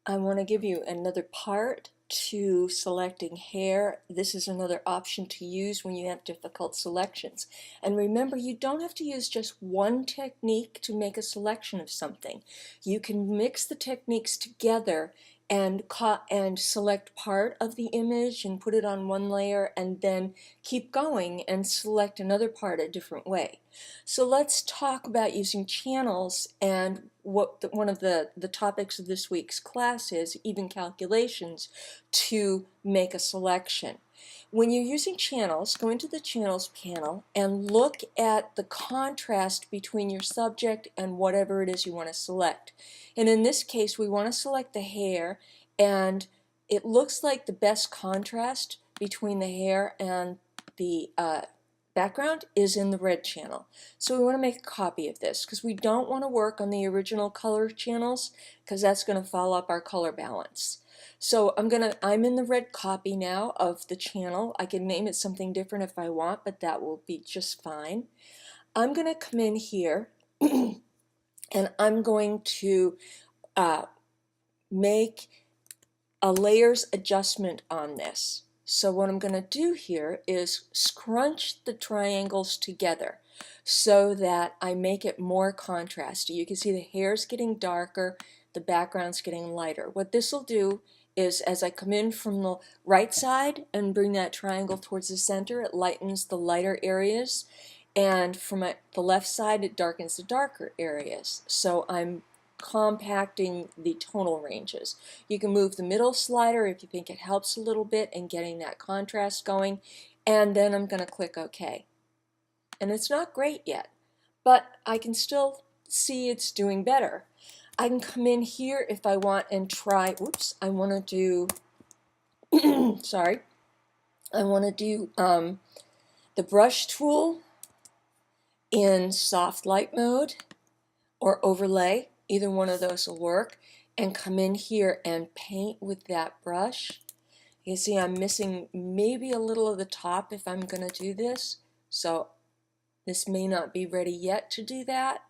I want to give you another part to selecting hair. This is another option to use when you have difficult selections. And remember, you don't have to use just one technique to make a selection of something. You can mix the techniques together and select part of the image and put it on one layer and then keep going and select another part a different way. So let's talk about using channels, and one of the topics of this week's class is even calculations to make a selection. When you're using channels, go into the channels panel and look at the contrast between your subject and whatever it is you want to select. And in this case, we want to select the hair, and it looks like the best contrast between the hair and the background is in the red channel. So we want to make a copy of this because we don't want to work on the original color channels because that's going to foul up our color balance. So I'm in the red copy now of the channel. I can name it something different if I want, but that will be just fine. I'm going to come in here and I'm going to make a layers adjustment on this. So what I'm going to do here is scrunch the triangles together so that I make it more contrasty. You can see the hair's getting darker, the background's getting lighter. What this will do is, as I come in from the right side and bring that triangle towards the center, it lightens the lighter areas, and from the left side it darkens the darker areas. So I'm compacting the tonal ranges. You can move the middle slider if you think it helps a little bit in getting that contrast going, and then I'm going to click OK. And it's not great yet, but I can still see it's doing better. I can come in here if I want and try, I want to do, sorry, I want to do the brush tool in soft light mode or overlay. Either one of those will work, and come in here and paint with that brush. You see I'm missing maybe a little of the top if I'm going to do this, so this may not be ready yet to do that,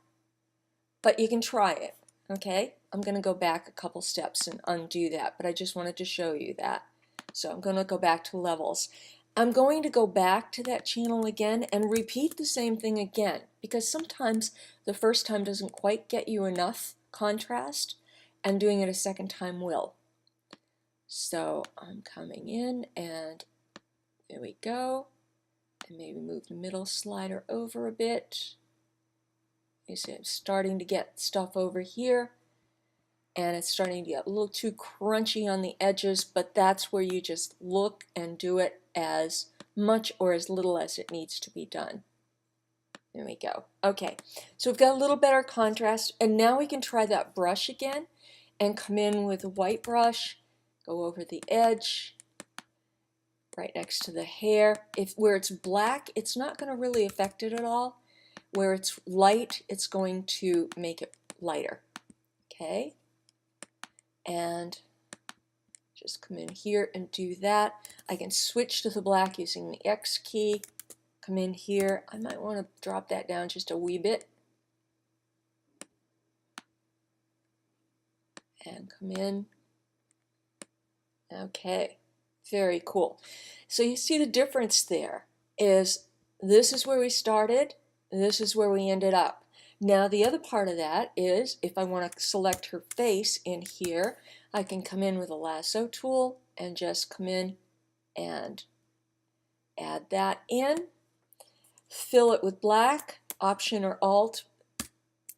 but you can try it. Okay, I'm going to go back a couple steps and undo that, but I just wanted to show you that. So I'm going to go back to levels. I'm going to go back to that channel again and repeat the same thing again, because sometimes the first time doesn't quite get you enough contrast, and doing it a second time will. So I'm coming in, and there we go, and maybe move the middle slider over a bit. You see I'm starting to get stuff over here, and it's starting to get a little too crunchy on the edges, but that's where you just look and do it as much or as little as it needs to be done. There we go. Okay, so we've got a little better contrast, and now we can try that brush again and come in with a white brush, go over the edge, right next to the hair. Where it's black, it's not going to really affect it at all. Where it's light, it's going to make it lighter. Okay, and just come in here and do that. I can switch to the black using the X key. Come in here. I might want to drop that down just a wee bit. And come in. Okay, very cool. So you see the difference there is this is where we started, this is where we ended up. Now the other part of that is if I want to select her face in here, I can come in with a lasso tool and just come in and add that in. Fill it with black, Option or Alt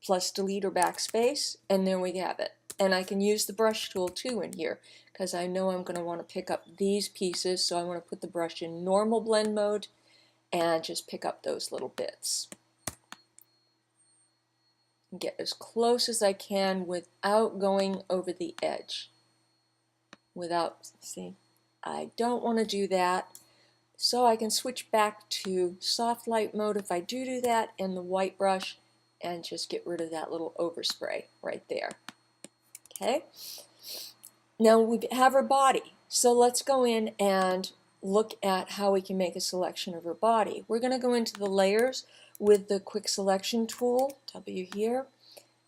plus Delete or Backspace, and there we have it. And I can use the brush tool too in here because I know I'm going to want to pick up these pieces, so I want to put the brush in normal blend mode and just pick up those little bits. And get as close as I can without going over the edge. See, I don't want to do that. So I can switch back to soft light mode if I do that, and the white brush, and just get rid of that little overspray right there. Okay, now we have her body, so let's go in and look at how we can make a selection of her body. We're going to go into the layers with the quick selection tool, W here,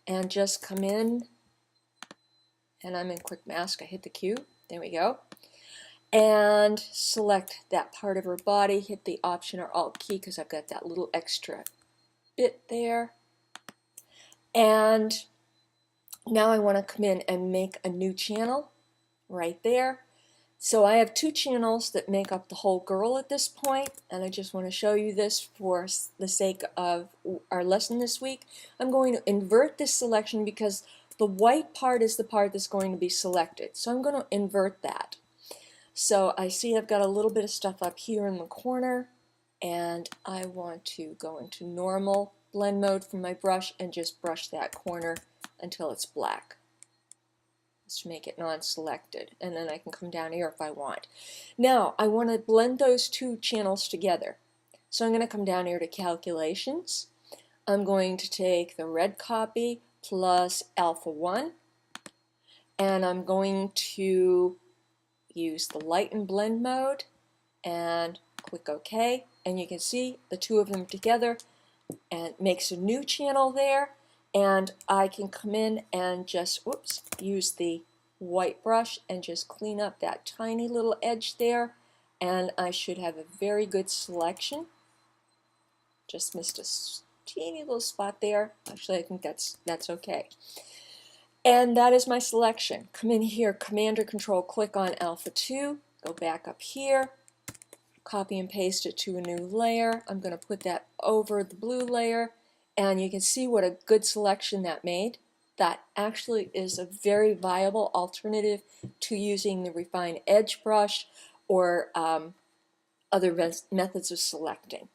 and just come in and I'm in quick mask. I hit the Q, there we go, and select that part of her body, hit the Option or Alt key because I've got that little extra bit there. And now I want to come in and make a new channel right there. So I have two channels that make up the whole girl at this point, and I just want to show you this for the sake of our lesson this week. I'm going to invert this selection because the white part is the part that's going to be selected. So I'm going to invert that. So I see I've got a little bit of stuff up here in the corner, and I want to go into normal blend mode from my brush and just brush that corner until it's black. To make it non-selected, and then I can come down here if I want. Now I want to blend those two channels together, so I'm going to come down here to calculations. I'm going to take the red copy plus alpha 1, and I'm going to use the lighten blend mode and click OK, and you can see the two of them together and it makes a new channel there. And I can come in and just use the white brush and just clean up that tiny little edge there, and I should have a very good selection. Just missed a teeny little spot there. Actually, I think that's okay. And that is my selection. Come in here, Command or Control click on alpha 2, go back up here, copy and paste it to a new layer. I'm going to put that over the blue layer, and you can see what a good selection that made. That actually is a very viable alternative to using the Refine Edge brush or other methods of selecting.